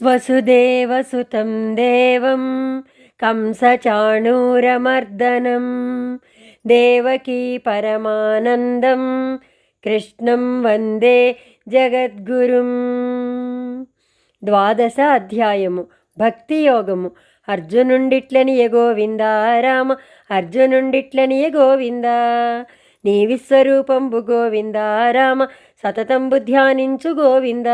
వసుదేవసుతం దేవం కంసచాణూరమర్దనం దేవకీ పరమానందం కృష్ణం వందే జగద్గురుం. ద్వాదశ అధ్యాయము. భక్తి యోగము. అర్జునుండిట్లనియ గోవింద రామ, అర్జునుండిట్లనియ గోవింద. నీ విశ్వరూపంబు గోవింద రామ, సతతంబు ధ్యానించు గోవింద.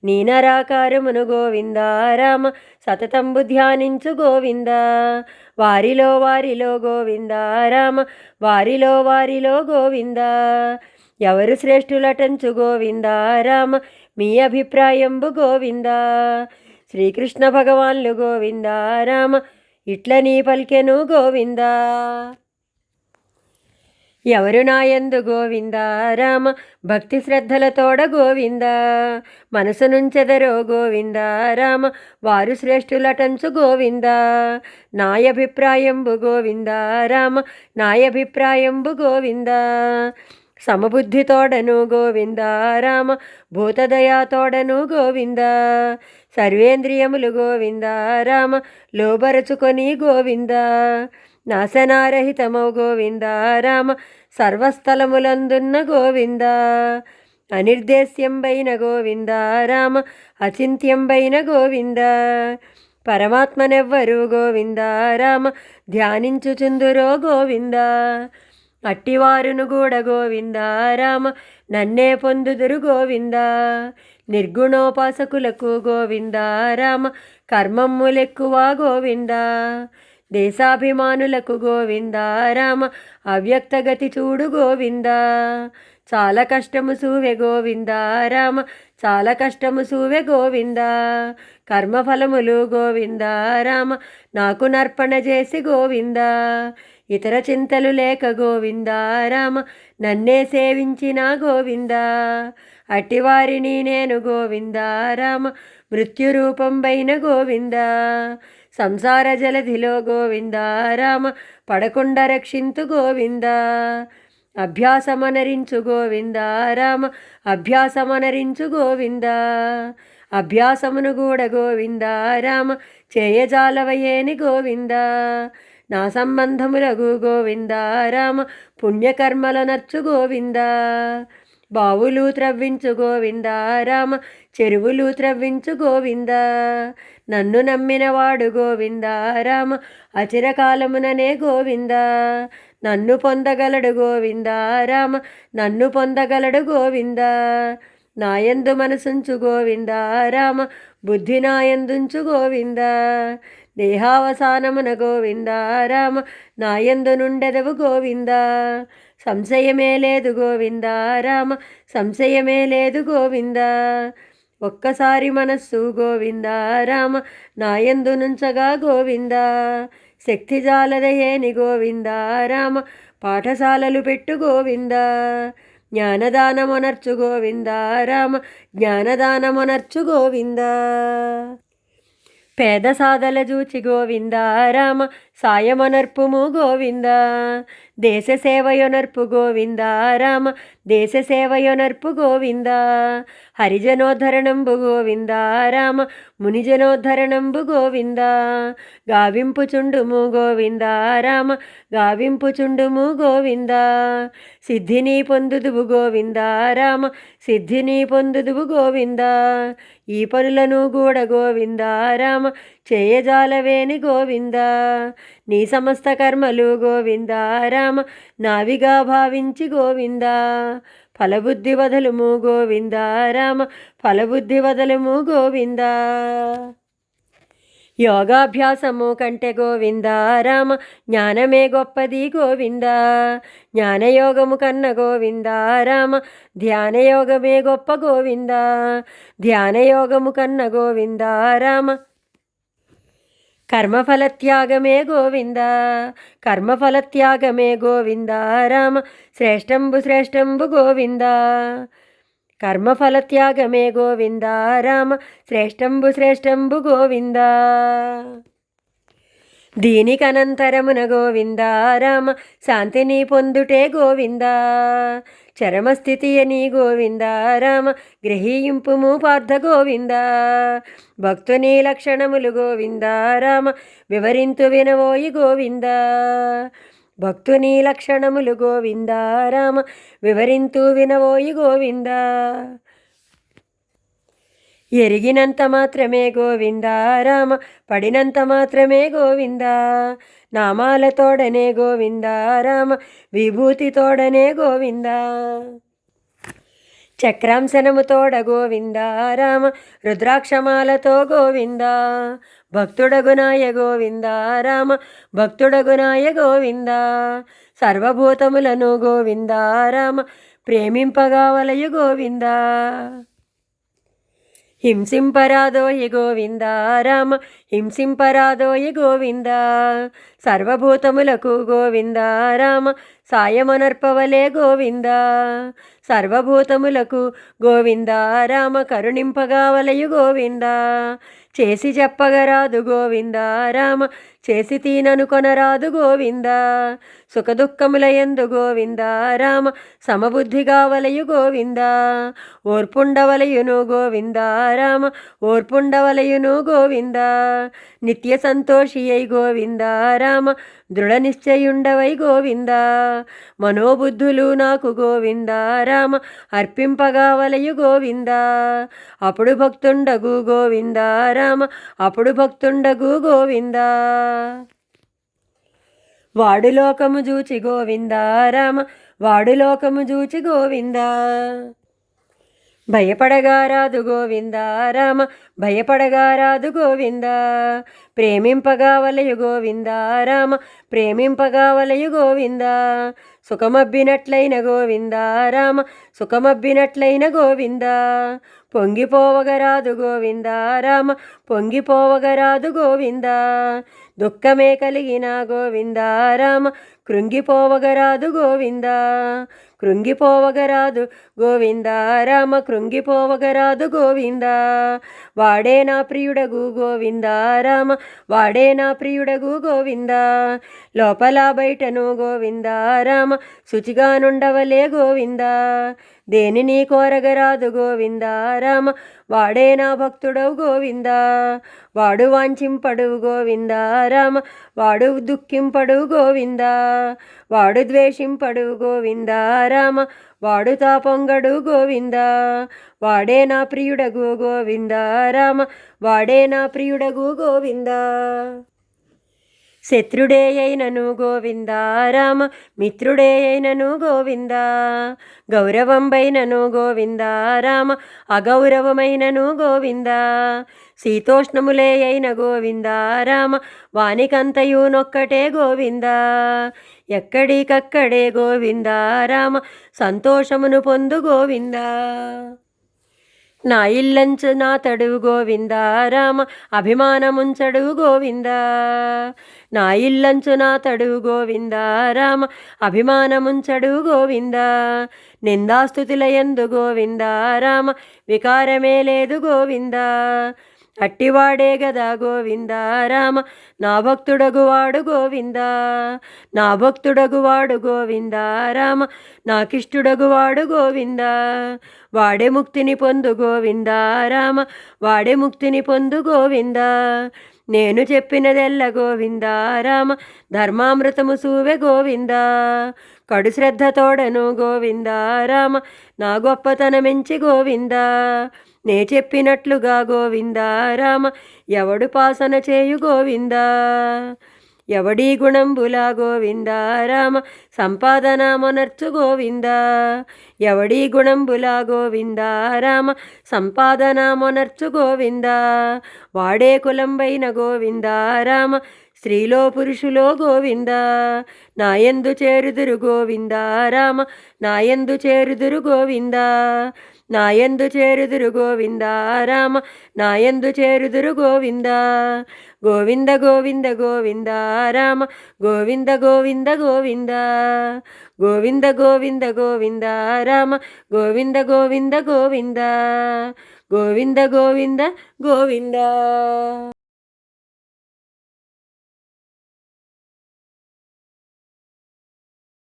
నీ నరాకారమును గోవింద రామ, సతతంబు ధ్యానించు గోవింద. వారిలో వారిలో గోవింద రామ, వారిలో వారిలో గోవింద. ఎవరు శ్రేష్ఠులటంచు గోవింద రామ, మీ అభిప్రాయంబు గోవింద. శ్రీకృష్ణ భగవాన్లు గోవింద రామ, ఇట్ల నీ పలికెను గోవింద. ఎవరు నాయందు గోవింద రామ, భక్తి శ్రద్ధలతోడ గోవింద. మనసు నుంచెదరో గోవింద రామ, వారు శ్రేష్ఠులటంచు గోవింద. నాయభిప్రాయంబు గోవింద రామ, నాయభిప్రాయంబు గోవింద. సమబుద్ధితోడను గోవింద రామ, భూతదయాతోడను గోవింద. సర్వేంద్రియములు గోవింద రామ, లోబరచుకొని గోవింద. నాశనారహితమౌ గోవింద రామ, సర్వస్థలములందున్న గోవింద. అనిర్దేశ్యంబైన గోవింద రామ, అచింత్యంబైన గోవింద. పరమాత్మనెవ్వరు గోవింద రామ, ధ్యానించుచుందురో గోవింద. అట్టివారును గూడ గోవింద రామ, నన్నే పొందుదురు గోవింద. నిర్గుణోపాసకులకు గోవింద రామ, కర్మమ్ములెక్కువ గోవింద. దేశాభిమానులకు గోవింద రామ, అవ్యక్తగతి చూడు గోవింద. చాలా కష్టము సూవె గోవింద రామ, చాలా కష్టము సూవె గోవింద. కర్మఫలములు గోవింద రామ, నాకు నర్పణ చేసి గోవింద. ఇతర చింతలు లేక గోవింద రామ, నన్నే సేవించిన గోవింద. అట్టివారిని నేను గోవింద రామ, మృత్యురూపంబైన గోవింద. సంసార జలధిలో గోవింద రామ, పడకుండా రక్షింతు గోవింద. అభ్యాసమనరించు గోవింద రామ, అభ్యాసమనరించు గోవింద. అభ్యాసమును గూడ గోవింద రామ, చేయజాలవయేని గోవింద. నా సంబంధములగు గోవింద రామ, పుణ్యకర్మల నర్చు గోవింద. బావులు త్రవ్వించు గోవింద రామ, చెరువులు త్రవ్వించు గోవింద. నన్ను నమ్మినవాడు గోవింద రామ, అచిరకాలముననే గోవింద. నన్ను పొందగలడు గోవింద రామ, నన్ను పొందగలడు గోవింద. నాయందు మనసుంచు గోవింద రామ, బుద్ధి నాయందుంచు గోవింద. దేహావసానమున గోవింద రామ, నాయందు నుండెదవు గోవింద. సంశయమే లేదు గోవింద రామ, సంశయమే లేదు గోవింద. ఒక్కసారి మనస్సు గోవింద రామ, నాయందు నుంచగా గోవింద. శక్తి జాలదయేని గోవింద రామ, పాఠశాలలు పెట్టు గోవింద. జ్ఞానదానమునర్చు గోవింద రామ, జ్ఞానదానమునర్చు గోవింద. పేద సాధల జూచి గోవింద రామ, సాయమనర్పుము గోవింద. దేశ సేవయొనర్పు గోవింద రామ, దేశ సేవయొనర్పు గోవింద. హరిజనోద్ధరణంబు గోవింద రామ, మునిజనోద్ధరణంబు గోవింద. గావింపుచుండుము గోవింద రామ, గావింపుచుండుము గోవింద. సిద్ధిని పొందుదువు గోవింద రామ, సిద్ధిని పొందుదువు గోవింద. ఈ పనులను గూడ గోవింద రామ, చేయజాలవేని గోవింద. నీ సమస్త కర్మలు గోవింద రామ, నావిగా భావించి గోవింద. ఫలబుద్ధి వదలుము గోవింద రామ, ఫలబుద్ధి వదలుము గోవింద. యోగాభ్యాసము కంటే గోవింద రామ, జ్ఞానమే గొప్పది గోవింద. జ్ఞానయోగము కన్న గోవింద రామ, ధ్యానయోగమే గొప్ప గోవింద. ధ్యానయోగము కన్న గోవింద రామ, కర్మఫలత్యాగమే గోవింద. కర్మఫలత్యాగమే గోవింద రామ, శ్రేష్టంబు శ్రేష్టంబు గోవింద. కర్మఫలత్యాగమే గోవింద రామ, శ్రేష్టంబు శ్రేష్టంబు గోవింద. దీనికనంతరమున గోవింద రామ శాంతిని పొందుటే గోవింద చరమస్థితి అని గోవింద రామ గ్రహింపుము పార్థ గోవింద భక్తుని లక్షణములు గోవింద రామ వివరింతు వినవోయి గోవింద భక్తుని లక్షణములు గోవింద రామ వివరింతు వినవోయి గోవింద ఎరిగినంత మాత్రమే గోవింద రామ పడినంత మాత్రమే గోవింద నామాల తోడనే గోవింద రామ విభూతి తోడనే గోవింద చక్రాంశనము తోడ గోవింద రామ రుద్రాక్షమాలతో గోవింద భక్తుడగునాయ గోవింద రామ భక్తుడగునాయ గోవింద సర్వభూతములను గోవింద రామ ప్రేమింపగా వలయు గోవింద హింసింపరాదోయి గోవింద రామ హింసింపరాదోయి గోవింద సర్వభూతములకు గోవింద రామ సాయమనర్పవలే గోవింద సర్వభూతములకు గోవింద రామ కరుణింపగా వలయు గోవింద చేసి చెప్పగరాదు గోవింద రామ చేసి తీననుకొనరాదు గోవింద సుఖదుఖములయందు గోవింద రామ సమబుద్ధిగా వలయు గోవింద ఓర్పుండవలయును గోవింద రామ ఓర్పుండవలయును గోవింద నిత్య సంతోషి అయి గోవింద రామ దృఢ నిశ్చయుండవై గోవింద మనోబుద్ధులు నాకు గోవింద రామ అర్పింపగా వలయు గోవింద అప్పుడు భక్తుండగు గోవింద రామ అప్పుడు భక్తుండగు గోవింద వాడు లోకము జూచి గోవింద రామ వాడు లోకము జూచి గోవింద భయపడగారాదు గోవింద రామ భయపడగారాదు గోవింద ప్రేమింపగా వలయు గోవింద రామ ప్రేమింపగా వలయు గోవింద సుఖమబ్బినట్లైన గోవింద రామ సుఖమబ్బినట్లైన గోవింద పొంగిపోవగరాదు గోవింద రామ పొంగిపోవగరాదు గోవింద దుఃఖమే కలిగిన గోవింద రామ కృంగిపోవగరాదు గోవింద కృంగిపోవగరాదు గోవింద రామ కృంగిపోవగరాదు గోవింద వాడే నా ప్రియుడగు గోవింద రామ వాడే నా ప్రియుడగు గోవింద లోపల బయటను గోవింద రామ శుచిగా నుండవలే గోవింద దేనిని కోరగరాదు గోవింద రామ వాడే నా భక్తుడవు గోవింద వాడు వాంఛింపడు గోవింద రామ వాడు దుఃఖింపడు గోవింద వాడు ద్వేషింపడు గోవింద రామ వాడు తాపొంగడు గోవింద వాడే నా ప్రియుడగు గోవింద రామ వాడే నా ప్రియుడగు గోవింద శత్రుడే అయినను గోవింద రామ మిత్రుడే అయినను గోవింద గౌరవంబైనను గోవింద రామ అగౌరవమైనను గోవింద శీతోష్ణములే అయిన గోవింద రామ వానికంతయు నొక్కటే గోవింద ఎక్కడికక్కడే గోవింద రామ సంతోషమును పొందు గోవింద నా ఇల్లంచు నా తడువు గోవింద రామ అభిమానముంచడు గోవింద నా ఇల్లంచు నా తడువు గోవింద రామ అభిమానముంచడు గోవింద నిందాస్తుతులయందు గోవింద రామ వికారమే లేదు గోవింద అట్టివాడే గదా గోవింద రామ నా భక్తుడగువాడు గోవింద నా భక్తుడగువాడు గోవింద రామ నాకిష్టుడగువాడు గోవింద వాడే ముక్తిని పొందు గోవింద రామ వాడే ముక్తిని పొందు గోవింద నేను చెప్పినదెల్ల గోవింద రామ ధర్మామృతము సూవె గోవింద కడు శ్రద్ధతోడను గోవింద రామ నా గొప్పతనమెంచి గోవింద నే చెప్పినట్లుగా గోవింద రామ ఎవడు పాసన చేయు గోవింద ఎవడీ గుణంబులా గోవింద రామ సంపాదన మొనర్చు గోవింద ఎవడీ గుణంబులా గోవింద రామ సంపాదన మొనర్చు గోవింద వాడే కులంబైన గోవింద రామ స్త్రీలో పురుషులో గోవింద నాయందు చేరుదురు గోవింద రామ నాయందు చేరుదురు గోవింద నాయందు చేరుదురు గోవింద రామ నాయందు చేరుదురు గోవింద గోవింద గోవింద గోవింద రామ గోవింద గోవింద గోవింద గోవింద గోవింద గోవింద రామ గోవింద గోవింద గోవింద గోవింద గోవింద గోవింద